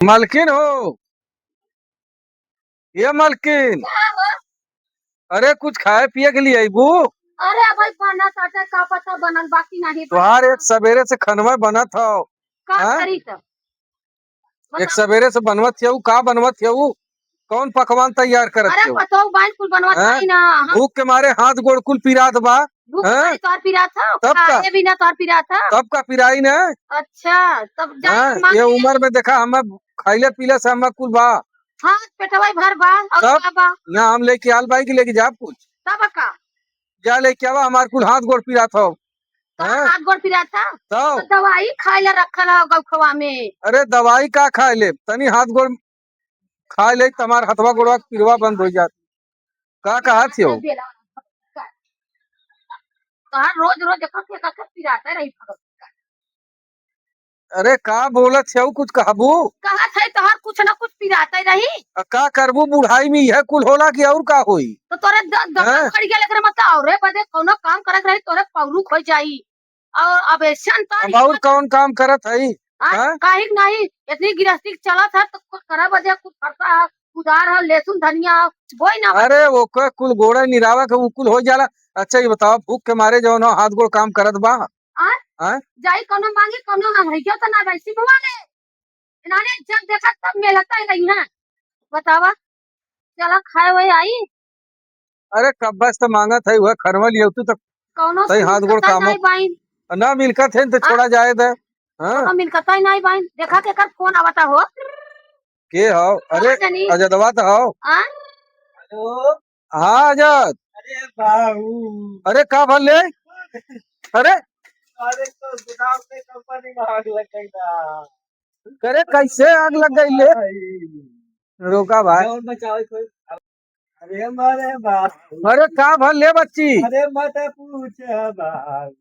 मालकिन हो। ये मालकिन। क्या हो? अरे कुछ खाए पिए के लिए आईबू। अरे भाई खाना साथे का पता बनल बाकी नहीं तुहार बता। एक सवेरे से खनवा बना था। का हाँ? करी तब एक बताओ। सवेरे से बनवत थे का बनवत थे कौन पकवान तैयार करत अरे थे? बताओ बाइन कुल बनवा हाँ? ही ना हम भूख के मारे हाथ गोड़ कुल पिरात बा। भूख हाँ? मारे तोर पिरा था तब का खाए भी ना तोर पिरा था। तब का पिराई न। अच्छा तब जाई हाँ? ये मांगे। उम्र में देखा हमें खाइले पीले से हमें कुल बा। हाँ पेटवा भर बा और तब का बा ना हम लेके आल बाई की लेके जा कुछ तब का जा लेके आवा हमारे कुल हाथ गोड़ पिरात हो। तो हाँ? हाथ गोड़ पिरा था तो तब दवाई खाए ला रखल हो गौखवा में। अरे दवाई का खाए ले तनी हाथ गोड़ खा ले तुम्हार हथवा गोड़वा के पिरवा बंद हो जात। का कहा थी हो? तोहार रोज रोज एक पिराते रही भगत। अरे का बोलत छे कुछ कहबू? कहा थे तोहार कुछ ना कुछ पिराते रही। का करबू बुढ़ाई में यह कुल होला कि और का होई? तो तोरे दबा हैं? खड़ी गेल एकरा मतलब औरे बदे कोनो काम करत रही तोरे पौरू खो जाई। और अब ऐसन तो अब और कौन काम करत हई? हैं? काहे के नहीं इतनी गृहस्थी चलत है तो कुछ करे बदे कुछ करता है। उधार है लहसुन धनिया बोई ना अरे वो का कुल गोड़ा निरावा के वो कुल हो जाला। अच्छा ये बताओ भूख के मारे जो ना हाथ गोड़ काम करत बा। आ हैं? जाई कोनो मांगे कोनो हम है तो ना वैसी बुआले इन्होंने जब देखा तब मिलता ही नहीं है। बतावा चला खाए वही आई अरे कब बस तो मांगत है वह खरवल ये तू तो कोनो सही हाथ गोड़ मिलता ही कामो नहीं बाइन। ना मिलकत है तो आ छोड़ा जाए दे। हाँ? कोनो मिलता ही नहीं बाइन देखा के कर फोन आवता हो। के हो? अरे कहाँ जानी अजदवा तो हो। आ हेलो। हाँ अजद। अरे बाबू। अरे का भले? अरे अरे तो गुदाम में कंपनी में आग लग गई ना। करे कैसे आग लग गई ले? रोका भाई। और बचाओ कोई। अरे मारे बाबू। अरे का भले बच्ची? अरे मत पूछ बाबू।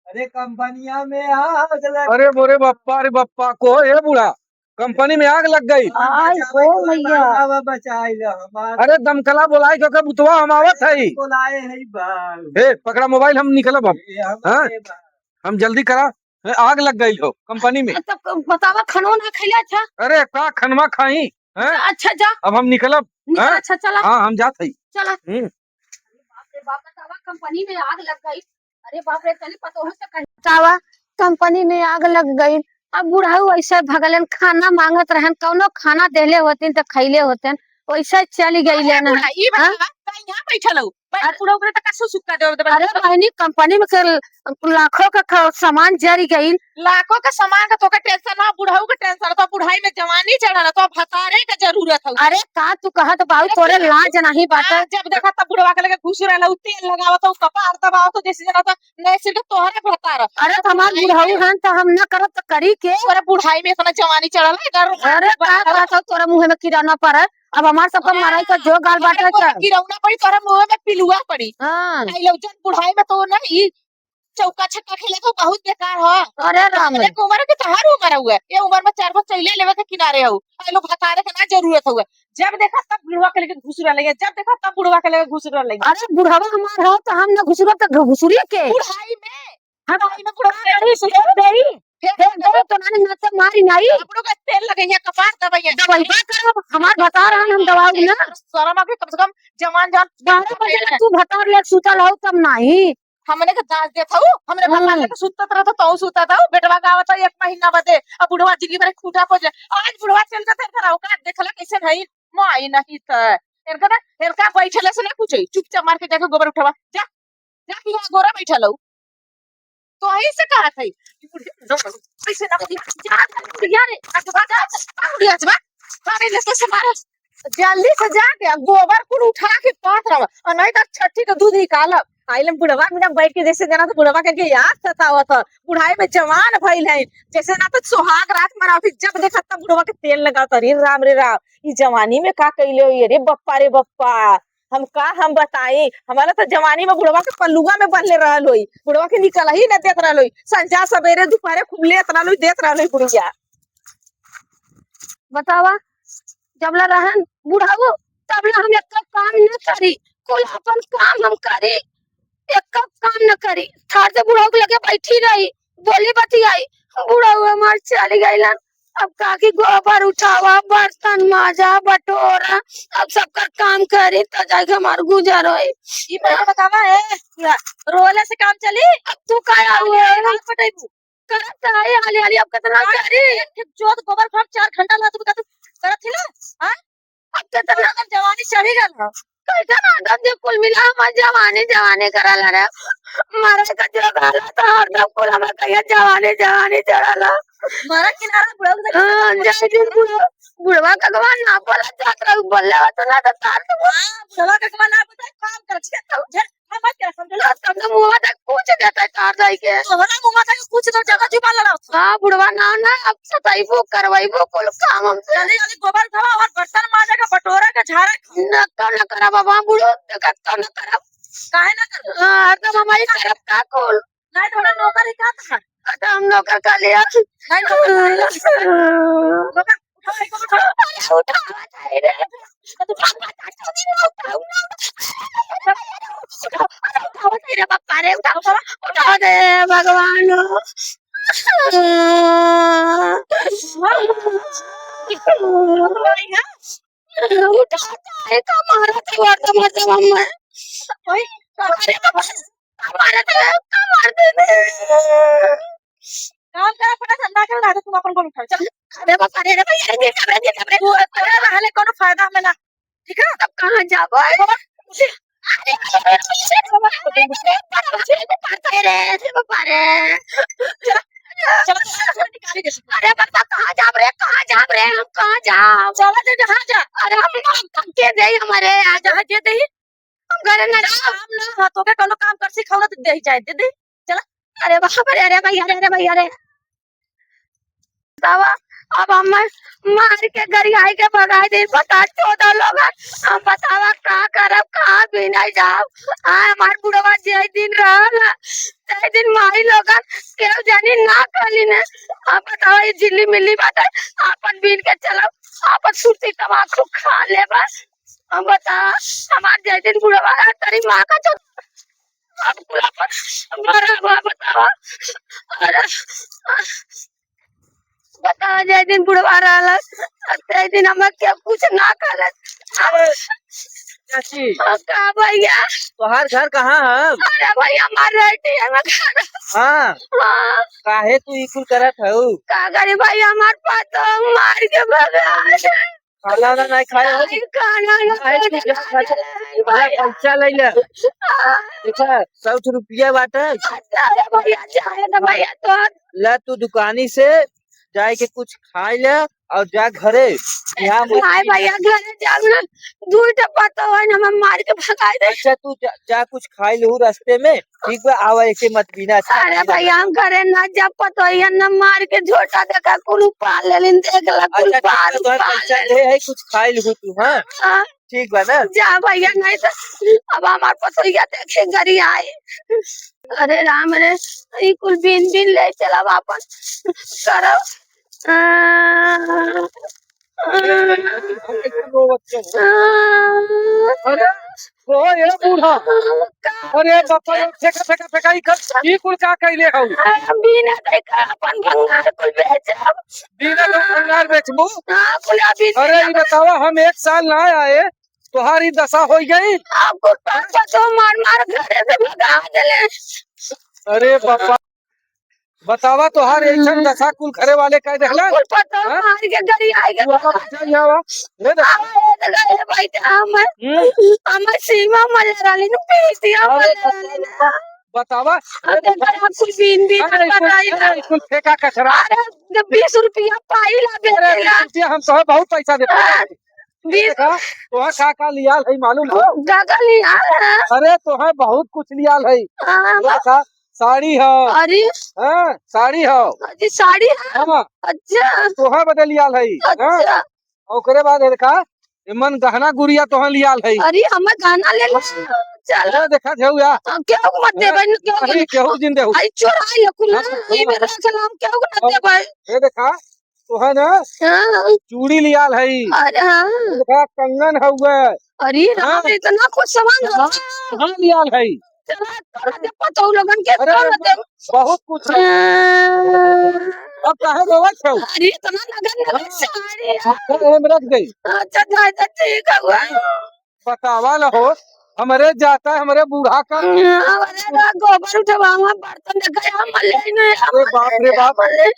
अरे कंपनिया में आग लग अरे बोरे बप्पा अरे बप्पा को ये बुढ़ा कंपनी में आग लग गई। आई हो भैया बाबा बचाई लो हमारे। अरे दमकला बुलाई क्योंकि बुतवा हम आवत है। बुलाए है बाबू। हे पकड़ा मोबाइल हम निकलब अब। ये हाँ? हमारे बाबू। हम जल्दी करा। हे, आग लग गई हो कंपनी में। तब बतावा खनो ना खैला अच्छा। अरे का खनवा खाई हैं? अच्छा जा अब हम निकलब। निकल हैं? अच्छा चला हाँ हम जात हई। चला। बाप रे बाप बतावा कंपनी में आग लग गई। अरे बाप रे तने पता हो तो कहीं बतावा कंपनी में आग लग गई। अब बुढ़ाऊ ऐसे भगलन खाना मांगत रहन कौनो खाना देले होतिन तो खैले होतन वैसे चली गई अरे लेना बुढ़ा ई हाँ? बतावा का यहाँ बैठल हो अरे बुढ़ा उगरे तक कसो सुक्का दे दे अरे बहनी कंपनी में लाखों का सामान जरी गई। लाखों का सामान का तो का टेंशन ना बुढ़ाऊ का टेंशन तो बुढ़ाई में जवानी चढ़ल तो भतारे का जरूरत हो। अरे का तू कहत बाबू अरे तोरे बुढ़ा लाज नहीं बात हाँ, जब देखा तब बुढ़वा के लगे घुस रहल हो तेल लगावत हो कपार दबाव तो जैसे जना तो नहीं सिर्फ तोहरे भतार अरे हमार बुढ़ाऊ हन तो हम न करत तो करी के। अरे बुढ़ाई में इतना जवानी चढ़ल है घर अरे का कहत हो तोरे मुंह में कीड़ा न पड़े। अब हमार सबका माराई का जो गाल बाटे का गिरौना पड़ी तोरा मुंह में पिलुआ पड़ी हाँ। आई लो जन बुढ़ाई में तो ना ई चौका छक्का खेले तो बहुत बेकार हो। अरे राम रे एक उम्र के तहार उम्र हुआ ये उम्र में चार गो चैले लेवे के किनारे हो आई लोग हतारे के ना जरूरत हुआ। जब देखा तब बुढ़वा के लेके घुस रह लगे जब देखा तब बुढ़वा के लेके घुस रह लगे। अरे बुढ़ावा हमार हो तो हम न घुसरो तो घुसुरिए के बुढ़ाई में हम बुढ़ाई में बुढ़वा अरे सुन देई फेर दे तो नानी न तो मारी नहीं बुढ़ो का तेल लगे है कपार दबाइए दवाई बा करो हमार बता रहन हम दवाई ना शर्म आके कम से कम जवान जान 12 बजे तक तू भतार ले सुतल हो तब नहीं। हमने के दांत देत हूं हमरे भगवान लेके सुतत रह तो सुता था बेटवा का आवत 1 महीना बदे अब बुढ़वा जिंदगी भर खूटा पो जाए आज बुढ़वा चल जाते कराओ का देखला कैसे नहीं माई नहीं त इनका बैठले से ना कुछ चुपचाप मार के जाके गोबर उठावा जा जा कि वहां गोरा बैठल हो तो यही से कहा था कैसे ना यार अजबा जा अजबा हमें लेके से मारा जल्दी से जाके गोबर कुल उठा के पात रहा और नहीं तो छठी का दूध निकालब आइलम बुढ़वा में बैठ के जैसे जना तो बुढ़वा के याद सतावत बुढ़ाई में जवान भइल है जैसे ना तो सुहाग रात मनावती जब देखा तब बुढ़वा के तेल लगाता रे राम ई जवानी में का कइले हो रे बप्पा हम बताई हमारा तो जवानी में बुढ़वा के पल्लुआ में बंधले रहल होई बुढ़वा के निकल ही न देत रहल होई संजा सवेरे दोपहरे खूब लेत रहल होई देत रहल होई बुढ़िया। बतावा जबला रहन बुढ़ाऊ तबला हम एक काम न करी कोई अपन काम हम करी एक काम न करी ठार से बुढ़ाऊ के लगे बैठी रही बोली बतियाई बुढ़ाऊ हमार चली गईलन अब काकी गोबर उठावा, बर्तन माजा, बटोरा, अब सबका काम करी तो जाके हमार गुजर होई। ई मेरा बतावा है पूरा रोले से काम चली। अब तू काय आवे हाथ पटाइबू करत है हाली हाली अब कितना करी। एक जोत गोबर फाड़ 4 घंटा ला तू करत थी ना। हां अब कितना अगर जवानी चढ़ी गल हो कैसा आदम जे कुल मिला हम जवानी जवानी करला रे मारे का जो गाला तो हरदम कुल हम कहिया जवानी जवानी चढ़ला। मारा किनारा बुढ़ा के हां जय दिन बुढ़वा भगवान ना बोला जात रह बोले तो ना तो तार तो बुढ़वा का ना पता काम कर छे तो झट मैं बात कर समझ तब मुंह तक पूछ देता तार जाई के तोहरा मुंह तक कुछ तो जगह जुबान लड़ा हां बुढ़वा ना ना अब सताइबो करवाइबो कुल काम हमसे जल्दी जल्दी गोबर धवा और बर्तन माजा का बटोरा का झाड़ा न करा बाबा बुढ़ो का न करा काहे ना कर हां तो हमारी तरफ का कुल नहीं थोड़ा नौकर का था कटा हम नौकर का लिया नहीं नौकर गोबर उठाओ उठावा चाहिए रे तो उठावा चाहिए रे बापा रे उठावा दे भगवान उठाता है का मारा तो वाटा मत मम्मा ओए अरे बाबा हमारा तो का मार दे काम करा फटा ठंडा कर ला तुम अपन को उठा चल अरे बाबा रे भैया दे तू करे रहले कोनो फायदा हमें ना ठीक है तब कहां जाबो अरे बाबा रे चल निकाली दे अरे बाबा कहां जा रहे हम कहां जाओ चला दे जहां जा अरे हम के दे हमारे आ जहां दे दे हम घर ना काम ना हाथों के कोनो काम कर सिखाओ तो दे ही जाए दे दे अरे बाप रे अरे भैया रे बाबा अब हम मार के गरियाई के भगाई दे बता 14 लोग हम बतावा का करब कहां भी नहीं जाओ आ हमार बुढ़वा जे दिन रहल ते दिन माई लोगन केहू जानी ना कहली ने अब बतावा ये जिल्ली मिल्ली बात है अपन बीन के चलो अपन सुरती तमाकू खा ले बस हम बता हमार जे दिन बुढ़वा तेरी मां का तो अब पूरा पर मारा बतावा अरे बता जय दिन बुढ़वा रहल ते दिन हम क्या कुछ ना करत चाची का भैया तोहार घर कहाँ है? अरे भैया मार रहती है मैं हाँ हाँ काहे तू ई कुल करत हऊ? का करे भैया हमार पातो मार के भगा खाना ना नहीं खाए हो? खाना बड़ा पैसा ले ले देखा 100 रुपया बाटे अरे भैया जाए ना भैया तो ला तू दुकानी से जाए के कुछ खाए ले और जा घरे यहाँ हाय भैया घर जाब ना दूर पतो है ना हम मार के भगा दे अच्छा तू जा कुछ खाए लू रास्ते में ठीक बा आवा ऐसे मत पीना अरे भैया हम घरे ना जा पतो है ना मार के झोटा देखा कुल पाल लेलिन देख ला कुल अच्छा पाल तो पैसा दे है कुछ खाए लू तू हाँ हाँ ठीक बा ना जा भैया नहीं तो अब हमार पतोहिया देखे घरी आए अरे राम रे ई कुल बिन बिन ले चला वापस करो अरे ओ ये बूढ़ा अरे बापा फेंका फेंका फेंका ई कुल का कइले हऊ बिना देखा अपन भंगार कुल बेचब बिना लोग भंगार बेचबू हाँ कुल अभी अरे ये बतावा हम 1 साल ना आए तुम्हारी दशा हो गई आपको पापा तो मार मार घरे से भगा देले अरे बापा बतावा तोहार ऐसा दशा कुल घरे वाले कह देखला कुल पतो मार के घरी आएगा ले दे आए भाई हम सीमा मलराली नु पीतिया मलराली बतावा अरे कुल बिन बिन बताई कुल फेंका कचरा अरे 20 रुपया पाइला बेचेला हम तो बहुत पैसा देते 20 तोहा का लियाल है मालूम हो गगल यार अरे तोहा बहुत कुछ लियाल है का साड़ी है अरे हाँ साड़ी है अजी साड़ी है हाँ अच्छा तोहा बदल लियाल है अच्छा ओकरे बाद देखा मन गहना गुड़िया तोहा लियाल है अरे हमें गाना ले लो चलो देखा थे या क्यों मत दे भाई क्यों केहू दिन देहू आई चोरा ले कुल ये मेरा सलाम क्यों मत दे भाई ये देखा तोहा ना हाँ चूड़ी लियाल है अरे हाँ देखा कंगन हुआ अरे राम इतना कुछ सामान हाँ लियाल है चला तोरा दे पतो लोगन के अरे तोरा दे बहुत कुछ है। अब काहे रोवत छौ? अरे इतना लगन साड़ी हम रख गई अच्छा दादा ठीक है हुआ बतावा ल हो हमरे जाता है हमरे बूढ़ा का। अरे ना गोबर उठवावा बर्तन देखा हम ले नहीं अरे बाप रे बाप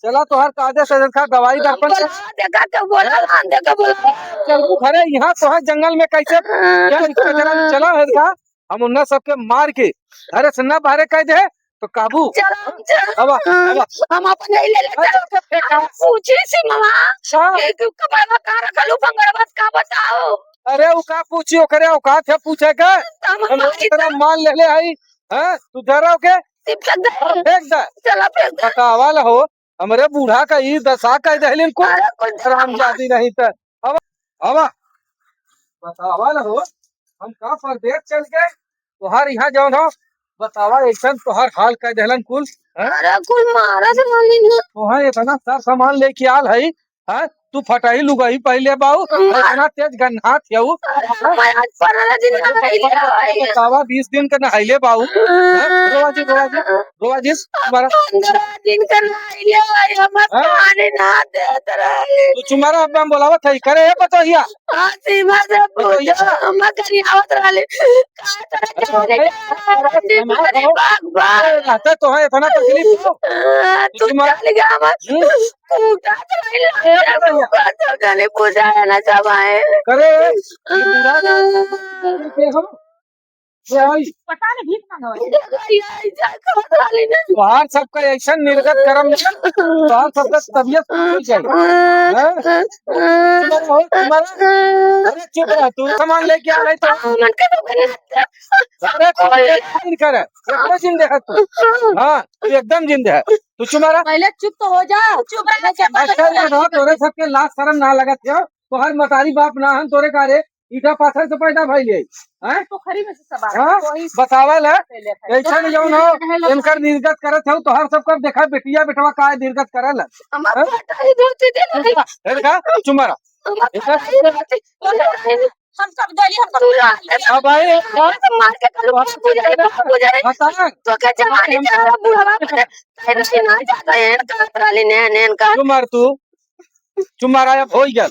चला तोहर काजे से देखा दवाई दर्पण बोला देखा के बोला देखा बोला चल घरे यहाँ तोहर जंगल में कैसे क्या इसका जरा चला है का हम उन्ना सबके मार के अरे सुनना बाहरे कह दे तो काबू चलो अब हम अपन नहीं ले लेते पूछी सी मामा एक कबाबा का रखलू भंगड़बात का बताओ अरे वो का पूछी ओकरे औकात है पूछे के हम तेरा मान ले आई हैं तू डरो के फेंक दे चला फेंक दे बतावा ल हो हमरे बूढ़ा का ई दशा कह दहलिन को रामजादी नहीं त अब बतावा ल हो हम का परदेश चल के तोहार यहाँ जौन हो बतावा ऐसा तोहार हाल कह दहलन कुल अरे कुल मारा से माली ना तोहार इतना सब सामान लेके आल है हैं तू फटाई लुगाई पहले बाऊ इतना तेज गन्ना थियऊ मैं आज 15 दिन का नहाइले बतावा 20 दिन का नहाइले बाऊ रोवाजी तुम्हारा 15 दिन का नहाइले हम पानी ना देत रहे तू तुम्हारा अब हम बोलावत है करे बताइया सीमा से पूछो हम करी आवत रहले का तरह जाने भाग भाग रहता तो है इतना तकलीफ तू चल गया मत कूटा तो नहीं जाने पूछा है ना सब आए करे ये पूरा के हम भाई पता नहीं भीख मांगो बाहर सबका ऐसा निर्गत करम बाहर सबका तबियत हो जाए तुम्हारा अरे चुप रह तू सामान लेके आ रही तो अरे करे एकदम जिंदे है तू हाँ तू एकदम जिंदे है तू तुम्हारा पहले चुप तो हो जाओ चुप रहने के बाद अच्छा ये ना तोरे सबके लाश शर्म ना लगत है तो हर मतारी बाप ना हम तोरे कारे ईटा पाथर से पैदा भइले हैं पोखरी में से सब हाँ बतावल है ऐसा नहीं जौन हो इनकर निर्गत करत हो तो हर सबका देखा बेटिया बेटवा का निर्गत करल देखा तुम्हारा हम सब डली हम सब अब आए मार के तो क्या जवानी जरा बुढ़वा तेरे ना जाता है का प्राली ने का तुम्हार तू तुम्हारा अब हो गया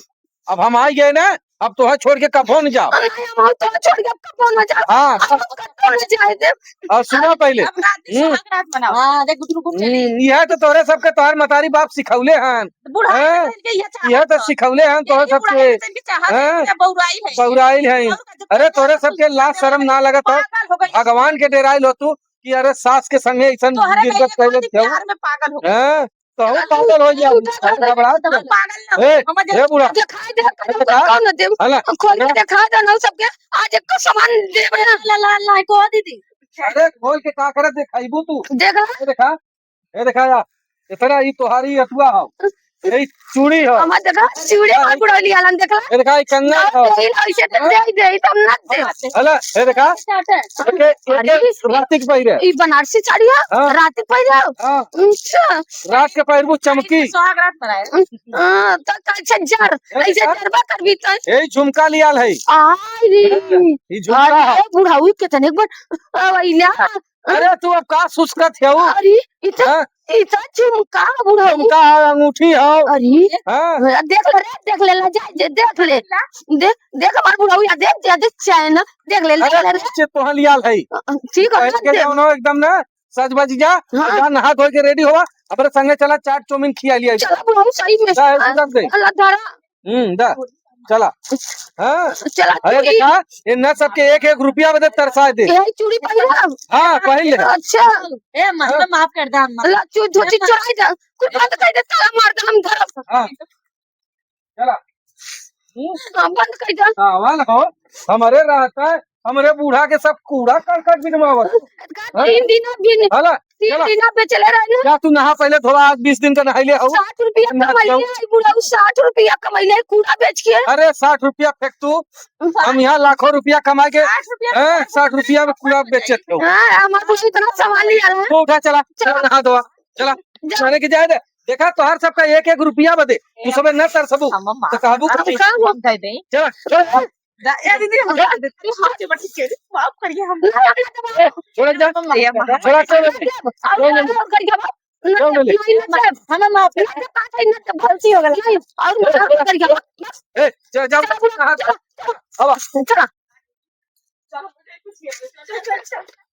अब हम आ गए ना अब तो है छोड़ के कफो न जाओ हम तो छोड़ के कब ना जा हाँ कब ना जाए दे और सुनो पहले अब रात बनाओ हां देख गुटरू गुट चली यह तो तोरे सबके तोहर मतारी बाप सिखौले हैं बूढ़ा हैं? के ये चाह यह तो सिखौले हैं तोहर सबके हैं? बौराई है पौराइल है अरे तोरे सबके लाज शर्म ना लगत हो पागल हो गई भगवान के डेराइल हो तू कि अरे सास के संगे ऐसा तोहरे निर्गत कहीं कैले थे प्यार में पागल हो गई हैं तो हम पागल हो जाओ घबरा पागल ए हम ए बुढ़ा दिखाई दे कौन दे हला खोल के दिखा दो ना सबके आज एक सामान दे ला को दीदी अरे खोल के का करत देखाइबू तू देखा ये देखा या इतना ही तोहारी अटुआ हो यही चूड़ी हो हम देखा चिड़े और बुढ़ौली आलन देखा ये देखा ये कंगन हो ऐसे तो दे तब ना दे हला ये देखा एक रातिक पहिरे ई बनारसी साड़ी है हाँ। रात पहिरा हां अच्छा रात के पहिरबू चमकी सुहाग रात बनाए हां तो कैसे जर ऐसे जरबा करबी तो यही झुमका लियाल है आई रे ये झुमका है अरे बुढ़ाऊ कितने बार आइला अरे तू अब का सुस्कत है वो अरे इतना झुमका बुढ़ाऊ झुमका है अंगूठी हो अरे हां देख ले ला जा देख ले देख हमार बुढ़ाऊ या देख चैन देख ले अरे नीचे तो लियाल है ठीक है के दोनों एकदम ना सज बज जा जा नहा धो के रेडी होवा अपने संगे चला चाट चौमिन खिया लिया चला बुढ़ाऊ सही में अल्लाह धारा दा चला हाँ चला अरे देखा इन न सबके एक एक रुपया बदे तरसा दे यही चूड़ी पहिरा हाँ पहले अच्छा ए मतलब माफ कर दे हम अल्लाह धोती चढ़ाई दे कुछ बात कह दे ताला मार दे हम धरब हाँ चला बंद कर दे सावन हो हमारे रहता है हमारे बूढ़ा के सब कूड़ा करकट बिनवावत 3 दिन बिन हला 3 दिन पे चले रहे क्या तू नहा पहले थोड़ा आज 20 दिन का नहाइले हो 60 रुपया कमाइले आई बुढ़ाऊ 60 रुपया कमाइले कूड़ा बेच के अरे 60 रुपया फेंक तू हम यहाँ लाखों रुपया कमा के 60 रुपया में कूड़ा बेचे थे हां हमारे पास इतना सामान नहीं आया तो उठा चला चला नहा दो चला जाने की जाए दे देखा तो हर सबका एक एक रुपया बदे तू सब न तर सबू तो कहबू हम कह दे चला ए दीदी हम डाल देते हैं हाथ से बटी के माफ करिए हम छोड़ जा छोड़ हमें माफ गलती हो गई और जा चलो अब चलो मुझे कुछ ये दे। चल, चल, चल।